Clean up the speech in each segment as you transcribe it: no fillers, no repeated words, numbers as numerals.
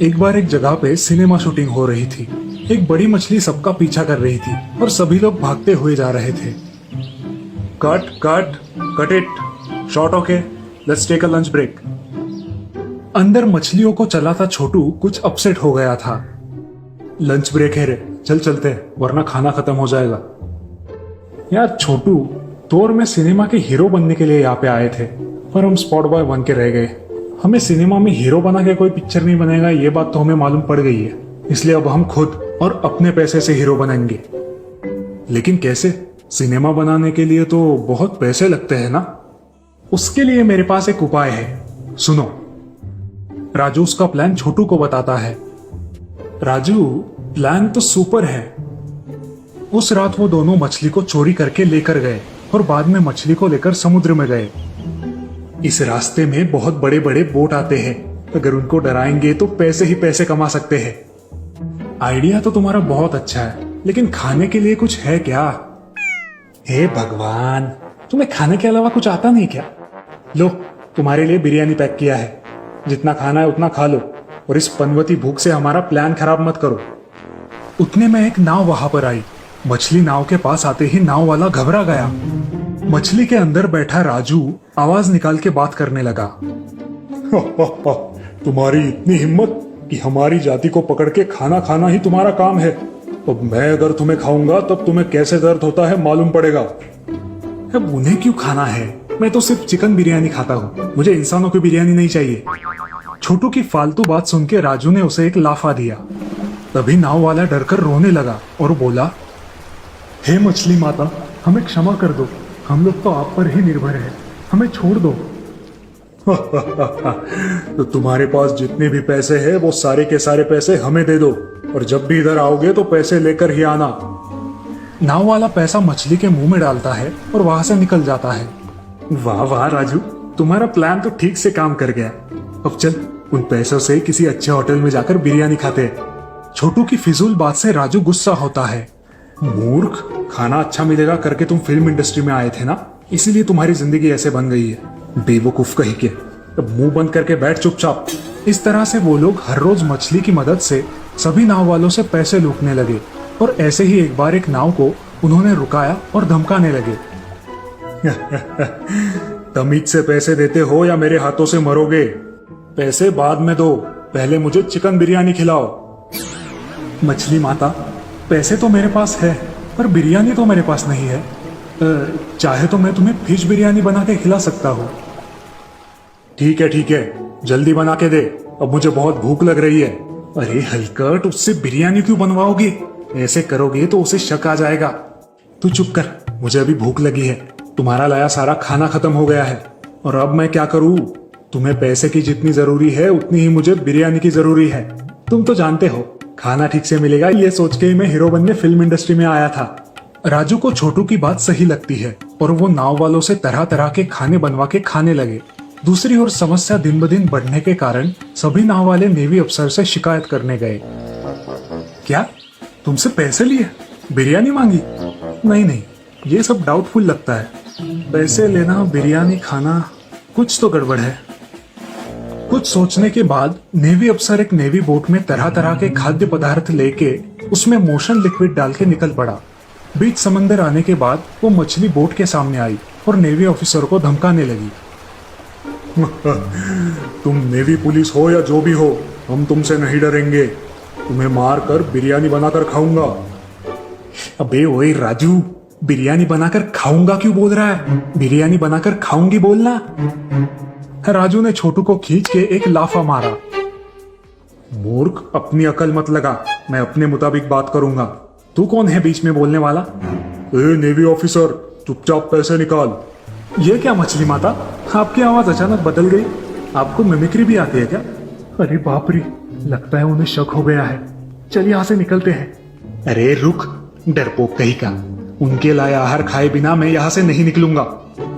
एक बार एक जगह पे सिनेमा शूटिंग हो रही थी। एक बड़ी मछली सबका पीछा कर रही थी और सभी लोग भागते हुए जा रहे थे। Cut cut cut it short, okay let's take a lunch break. अंदर मछलियों को चलाता छोटू कुछ अपसेट हो गया था। लंच ब्रेक है रे, चल चलते हैं वरना खाना खत्म हो जाएगा। यार छोटू, तो और मैं सिनेमा के हीरो बनने के लिए यहाँ पे आए थे पर हम स्पॉट बॉय बन के रह गए। हमें सिनेमा में हीरो बना के कोई पिक्चर नहीं बनेगा, ये बात तो हमें मालूम पड़ गई है। इसलिए अब हम खुद और अपने पैसे से हीरो बनेंगे। लेकिन कैसे? सिनेमा बनाने के लिए तो बहुत पैसे लगते हैं ना। उसके लिए मेरे पास एक उपाय है, सुनो। राजू उसका प्लान छोटू को बताता है। राजू, प्लान तो सुपर है। उस रात वो दोनों मछली को चोरी करके लेकर गए और बाद में मछली को लेकर समुद्र में गए। इस रास्ते में बहुत बड़े बड़े बोट आते हैं, अगर उनको डराएंगे तो पैसे ही पैसे कमा सकते हैं। आइडिया तो तुम्हारा बहुत अच्छा है, लेकिन खाने के लिए कुछ है क्या? हे भगवान, तुम्हें खाने के अलावा कुछ आता नहीं क्या? लो, तुम्हारे लिए बिरयानी पैक किया है, जितना खाना है उतना खा लो और इस पनवती भूख से हमारा प्लान खराब मत करो। उतने में एक नाव वहां पर आई। मछली नाव के पास आते ही नाव वाला घबरा गया। मछली के अंदर बैठा राजू आवाज निकाल के बात करने लगा। तुम्हारी इतनी हिम्मत कि हमारी जाति को पकड़ के खाना खाना ही तुम्हारा काम है। अब मैं अगर तुम्हें खाऊंगा तब तुम्हें कैसे दर्द होता है मालूम पड़ेगा। अब उन्हें क्यों खाना है? मैं तो सिर्फ चिकन बिरयानी खाता हूँ, मुझे इंसानों की बिरयानी नहीं चाहिए। छोटू की फालतू बात सुन के राजू ने उसे एक लाफा दिया। तभी नाव वाला डरकर रोने लगा और बोला, हे मछली माता, हमें क्षमा कर दो, हम लोग तो आप पर ही निर्भर हैं, हमें छोड़ दो। तो तुम्हारे पास जितने भी पैसे हैं वो सारे के सारे पैसे हमें दे दो और जब भी इधर आओगे तो पैसे लेकर ही आना। नाव वाला पैसा मछली के मुंह में डालता है और वहां से निकल जाता है। वाह वाह राजू, तुम्हारा प्लान तो ठीक से काम कर गया। अब चल उन पैसों से किसी अच्छे होटल में जाकर बिरयानी खाते हैं। छोटू की फिजूल बात से राजू गुस्सा होता है। मूर्ख, खाना अच्छा मिलेगा करके तुम फिल्म इंडस्ट्री में आए थे ना, इसीलिए तुम्हारी जिंदगी ऐसे बन गई है। बेवकूफ कहीं के, अब मुंह बंद करके बैठ चुपचाप। इस तरह से वो लोग हर रोज मछली की मदद से सभी नाव वालों से पैसे लूटने लगे और ऐसे ही एक बार एक नाव को उन्होंने रुकाया और धमकाने लगे। तमीज से पैसे देते हो या मेरे हाथों से मरोगे? पैसे बाद में दो, पहले मुझे चिकन बिरयानी खिलाओ। मछली माता, पैसे तो मेरे पास है पर बिरयानी तो मेरे पास नहीं है। चाहे तो मैं तुम्हें फिश बिरयानी बना के खिला सकता हूँ। ठीक है, जल्दी बना के दे, अब मुझे बहुत भूख लग रही है। अरे हलकट, उससे बिरयानी क्यों बनवाओगे? ऐसे करोगे तो उसे शक आ जाएगा। तू चुप कर, मुझे अभी भूख लगी है। तुम्हारा लाया सारा खाना खत्म हो गया है और अब मैं क्या करूँ? तुम्हें पैसे की जितनी जरूरी है उतनी ही मुझे बिरयानी की जरूरी है। तुम तो जानते हो खाना ठीक से मिलेगा, ये सोच के ही मैं हीरो बनने फिल्म इंडस्ट्री में आया था। राजू को छोटू की बात सही लगती है और वो नाव वालों से तरह तरह के खाने बनवा के खाने लगे। दूसरी ओर समस्या दिन ब दिन बढ़ने के कारण सभी नाव वाले नेवी अफसर से शिकायत करने गए। क्या तुमसे पैसे लिए, बिरयानी मांगी? नहीं, ये सब डाउटफुल लगता है। पैसे लेना, बिरयानी खाना, कुछ तो गड़बड़ है। कुछ सोचने के बाद नेवी अफसर एक नेवी बोट में तरह तरह के खाद्य पदार्थ लेके उसमें मोशन लिक्विड डाल के निकल पड़ा। बीच समंदर आने के बाद वो मछली बोट के सामने आई और नेवी ऑफिसर को धमकाने लगी। तुम नेवी पुलिस हो या जो भी हो, हम तुमसे नहीं डरेंगे। तुम्हें मार कर बिरयानी बनाकर खाऊंगा। अबे ओए राजू, बिरयानी बनाकर खाऊंगा क्यों बोल रहा है? बिरयानी बनाकर खाऊंगी बोलना। राजू ने छोटू को खींच के एक लाफा मारा। मूर्ख, अपनी अकल मत लगा, मैं अपने मुताबिक बात करूंगा। तू कौन है बीच में बोलने वाला? ए नेवी ऑफिसर, चुपचाप पैसे निकाल। ये क्या मछली माता, आपकी आवाज अचानक बदल गई। आपको मिमिक्री भी आती है क्या? अरे बाप रे, लगता है उन्हें शक हो गया है। चल यहाँ से निकलते हैं। अरे रुक, डरपोक कहीं का, उनके लाए आहार खाए बिना मैं यहाँ से नहीं निकलूंगा।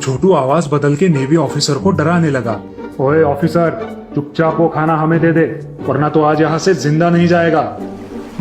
छोटू आवाज बदल के नेवी ऑफिसर को डराने लगा। ओए ऑफिसर, चुपचाप वो खाना हमें दे दे, वरना तो आज यहाँ से जिंदा नहीं जाएगा।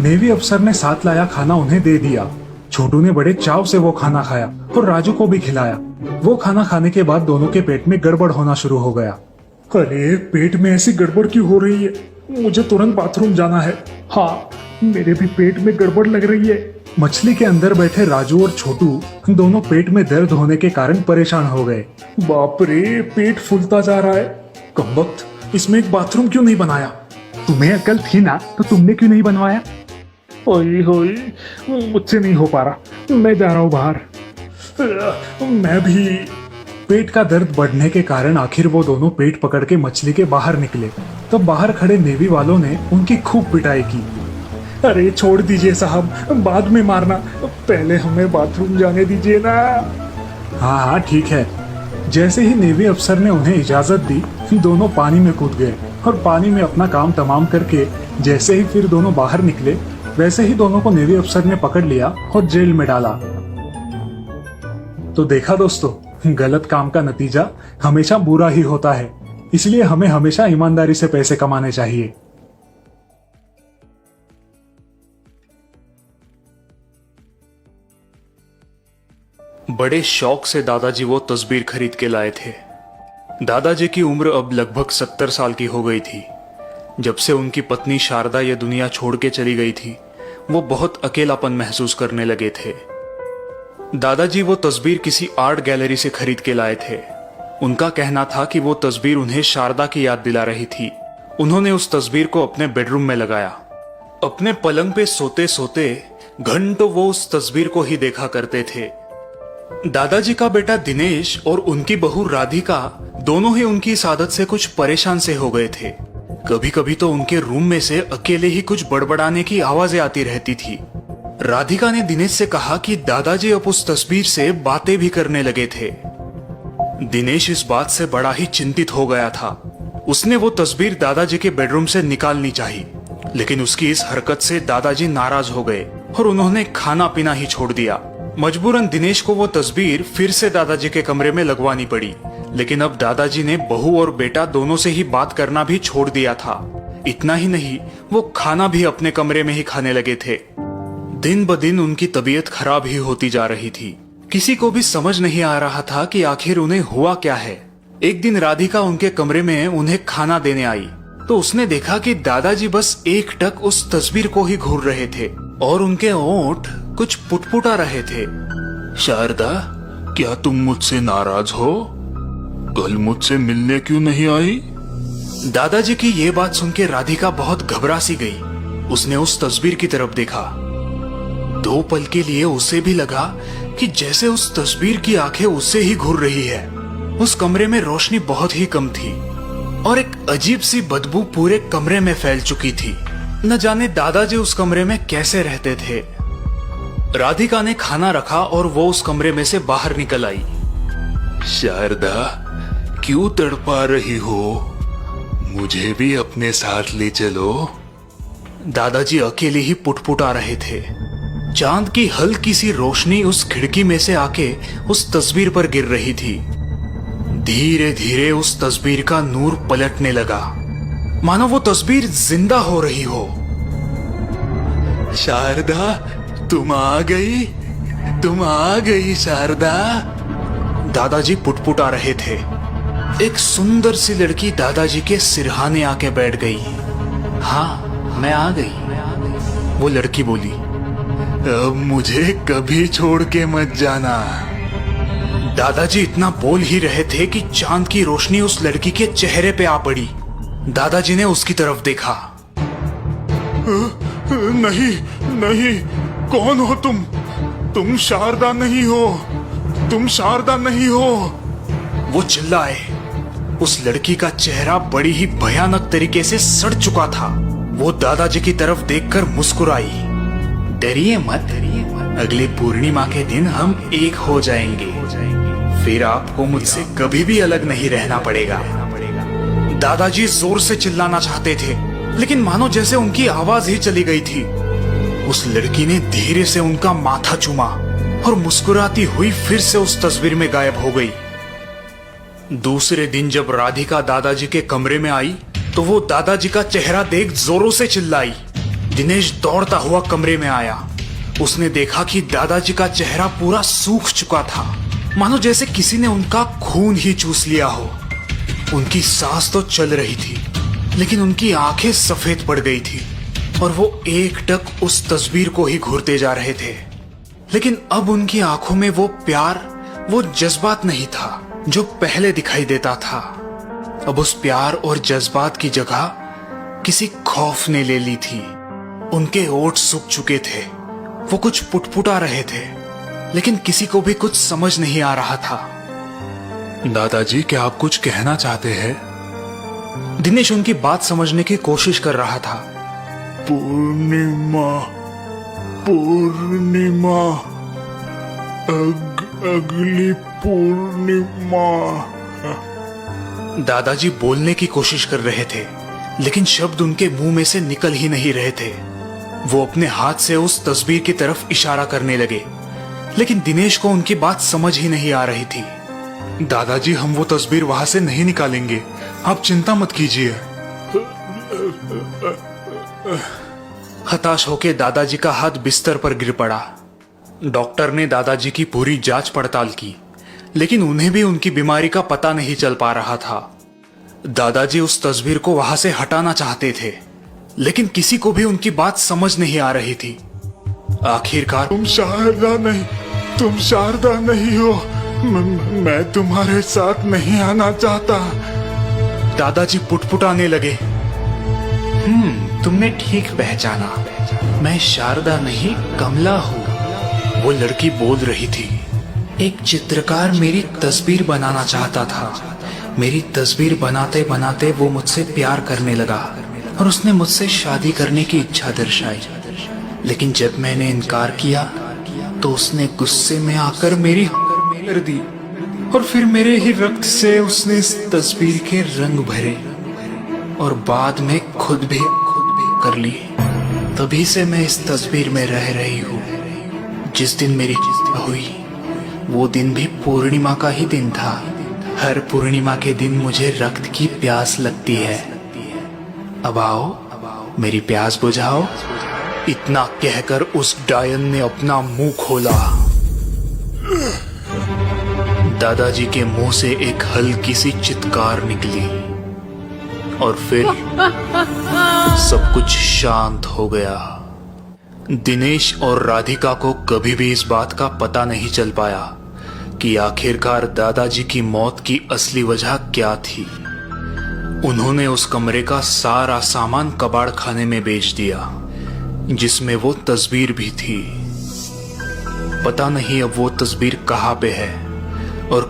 नेवी अफसर ने साथ लाया खाना उन्हें दे दिया। छोटू ने बड़े चाव से वो खाना खाया और राजू को भी खिलाया। वो खाना खाने के बाद दोनों के पेट में गड़बड़ होना शुरू हो गया। अरे पेट में ऐसी गड़बड़ क्यों हो रही है? मुझे तुरंत बाथरूम जाना है। हाँ, मेरे भी पेट में गड़बड़ लग रही है। मछली के अंदर बैठे राजू और छोटू दोनों पेट में दर्द होने के कारण परेशान हो गए। बाप रे, पेट फूलता जा रहा है। कमबख्त, इसमें एक बाथरूम क्यों नहीं बनाया? तुम्हें अकल थी ना, तो तुमने क्यों नहीं बनवाया? ओए होए, मुझसे नहीं हो पा रहा, मैं जा रहा हूँ बाहर। मैं भी। पेट का दर्द बढ़ने के कारण आखिर वो दोनों पेट पकड़ के मछली के बाहर निकले। तब बाहर खड़े नेवी वालों ने उनकी खूब पिटाई की। अरे छोड़ दीजिए साहब, बाद में मारना, पहले हमें बाथरूम जाने दीजिए ना। हाँ हाँ ठीक है। जैसे ही नेवी अफसर ने उन्हें इजाजत दी, दोनों पानी में कूद गए और पानी में अपना काम तमाम करके जैसे ही फिर दोनों बाहर निकले, वैसे ही दोनों को नेवी अफसर ने पकड़ लिया और जेल में डाला। तो देखा दोस्तों, गलत काम का नतीजा हमेशा बुरा ही होता है, इसलिए हमें हमेशा ईमानदारी से पैसे कमाने चाहिए। बड़े शौक से दादाजी वो तस्वीर खरीद के लाए थे। दादाजी की उम्र अब लगभग 70 साल की हो गई थी। जब से उनकी पत्नी शारदा ये दुनिया छोड़ के चली गई थी, वो बहुत अकेलापन महसूस करने लगे थे। दादाजी वो तस्वीर किसी आर्ट गैलरी से खरीद के लाए थे। उनका कहना था कि वो तस्वीर उन्हें शारदा की याद दिला रही थी। उन्होंने उस तस्वीर को अपने बेडरूम में लगाया। अपने पलंग पे सोते सोते घंटों वो उस तस्वीर को ही देखा करते थे। दादाजी का बेटा दिनेश और उनकी बहू राधिका दोनों ही उनकी इस आदत से कुछ परेशान से हो गए थे। कभी कभी तो उनके रूम में से अकेले ही कुछ बड़बड़ाने की आवाजें आती रहती थी। राधिका ने दिनेश से कहा कि दादाजी अब उस तस्वीर से बातें भी करने लगे थे। दिनेश इस बात से बड़ा ही चिंतित हो गया था। उसने वो तस्वीर दादाजी के बेडरूम से निकालनी चाहिए, लेकिन उसकी इस हरकत से दादाजी नाराज हो गए और उन्होंने खाना पीना ही छोड़ दिया। मजबूरन दिनेश को वो तस्वीर फिर से दादाजी के कमरे में लगवानी पड़ी, लेकिन अब दादाजी ने बहू और बेटा दोनों से ही बात करना भी छोड़ दिया था। इतना ही नहीं, वो खाना भी अपने कमरे में ही खाने लगे थे। दिन ब दिन उनकी तबीयत खराब ही होती जा रही थी। किसी को भी समझ नहीं आ रहा था कि आखिर उन्हें हुआ क्या है। एक दिन राधिका उनके कमरे में उन्हें खाना देने आई, तो उसने देखा कि दादाजी बस एकटक उस तस्वीर को ही घूर रहे थे और उनके होंठ कुछ पुटपुटा रहे थे। शारदा, क्या तुम मुझसे नाराज हो? कल मुझसे मिलने क्यों नहीं आई? दादाजी की ये बात सुन के राधिका बहुत घबरा सी गई। उसने उस तस्वीर की तरफ देखा। 2 पल के लिए उसे भी लगा कि जैसे उस तस्वीर की आंखें उससे ही घूर रही है। उस कमरे में रोशनी बहुत ही कम थी और एक अजीब सी बदबू पूरे कमरे में फैल चुकी थी। न जाने दादाजी उस कमरे में कैसे रहते थे। राधिका ने खाना रखा और वो उस कमरे में से बाहर निकल आई। शारदा, क्यों तड़पा रही हो? मुझे भी अपने साथ ले चलो। दादाजी अकेले ही पुटपुटा रहे थे। चांद की हल्की सी रोशनी उस खिड़की में से आके उस तस्वीर पर गिर रही थी। धीरे धीरे उस तस्वीर का नूर पलटने लगा, मानो वो तस्वीर जिंदा हो रही हो। शारदा, तुम आ गई, तुम आ गई शारदा। दादाजी पुटपुटा रहे थे। एक सुंदर सी लड़की दादाजी के सिरहाने आके बैठ गई। हाँ, मैं आ गई, वो लड़की बोली। अब मुझे कभी छोड़ के मत जाना। दादाजी इतना बोल ही रहे थे कि चांद की रोशनी उस लड़की के चेहरे पे आ पड़ी। दादाजी ने उसकी तरफ देखा। नहीं नहीं, कौन हो तुम? तुम शारदा नहीं हो, तुम शारदा नहीं हो। वो चिल्लाए। उस लड़की का चेहरा बड़ी ही भयानक तरीके से सड़ चुका था। वो दादाजी की तरफ देखकर मुस्कुराई। डरिए मत, अगले पूर्णिमा के दिन हम एक हो जाएंगे। फिर आपको मुझसे कभी भी अलग नहीं रहना पड़ेगा। दादाजी जोर से चिल्लाना चाहते थे, लेकिन मानो जैसे उनकी आवाज ही चली गई थी। उस लड़की ने धीरे से उनका माथा चूमा और मुस्कुराती हुई फिर से उस तस्वीर में गायब हो गई। दूसरे दिन जब राधिका दादाजी के कमरे में आई, तो वो दादाजी का चेहरा देख जोरों से चिल्लाई। दिनेश दौड़ता हुआ कमरे में आया। उसने देखा कि दादाजी का चेहरा पूरा सूख चुका था, मानो जैसे किसी ने उनका खून ही चूस लिया हो। उनकी सांस तो चल रही थी, लेकिन उनकी आंखें सफेद पड़ गई थी और वो एकटक उस तस्वीर को ही घूरते जा रहे थे। लेकिन अब उनकी आंखों में वो प्यार, वो जज्बात नहीं था जो पहले दिखाई देता था। अब उस प्यार और जज्बात की जगह किसी खौफ ने ले ली थी। उनके ओठ सूख चुके थे, वो कुछ पुटपुटा रहे थे, लेकिन किसी को भी कुछ समझ नहीं आ रहा था। दादाजी, क्या आप कुछ कहना चाहते हैं? दिनेश उनकी बात समझने की कोशिश कर रहा था। पूर्णिमा, पूर्णिमा, अगली पूर्णिमा। दादाजी बोलने की कोशिश कर रहे थे, लेकिन शब्द उनके मुंह में से निकल ही नहीं रहे थे। वो अपने हाथ से उस तस्वीर की तरफ इशारा करने लगे, लेकिन दिनेश को उनकी बात समझ ही नहीं आ रही थी। दादाजी, हम वो तस्वीर वहां से नहीं निकालेंगे, आप चिंता मत कीजिए। हताश होकर दादाजी का हाथ बिस्तर पर गिर पड़ा। डॉक्टर ने दादाजी की पूरी जांच पड़ताल की, लेकिन उन्हें भी उनकी बीमारी का पता नहीं चल पा रहा था। दादाजी उस तस्वीर को वहां से हटाना चाहते थे, लेकिन किसी को भी उनकी बात समझ नहीं आ रही थी। आखिरकार, तुम शारदा नहीं हो, मैं तुम्हारे साथ नहीं आना चाहता। दादाजी पुटपुटाने लगे। तुमने ठीक पहचाना, मैं शारदा नहीं कमला हूँ। वो लड़की बोल रही थी। एक चित्रकार मेरी तस्वीर बनाना चाहता था। मेरी तस्वीर बनाते बनाते वो मुझसे प्यार करने लगा और उसने मुझसे शादी करने की इच्छा दर्शाई, लेकिन जब मैंने इनकार किया तो उसने गुस्से में आकर मेरी कर दी और फिर मेरे ही रक्त से उसने इस तस्वीर के रंग भरे और बाद में खुद भी कर ली। तभी से मैं इस तस्वीर में रह रही हूँ। जिस दिन मेरी हुई वो दिन भी पूर्णिमा का ही दिन था। हर पूर्णिमा के दिन मुझे रक्त की प्यास लगती है। अब आओ, मेरी प्यास बुझाओ। इतना कहकर उस डायन ने अपना मुंह खोला। दादाजी के मुंह से एक हल्की सी चित्कार निकली और फिर सब कुछ शांत हो गया। दिनेश और राधिका को कभी भी इस बात का पता नहीं चल पाया कि आखिरकार दादाजी की मौत की असली वजह क्या थी। उन्होंने उस कमरे का सारा सामान कबाड़ खाने में बेच दिया, जिसमें वो तस्वीर भी थी। पता नहीं अब वो तस्वीर कहाँ पे है।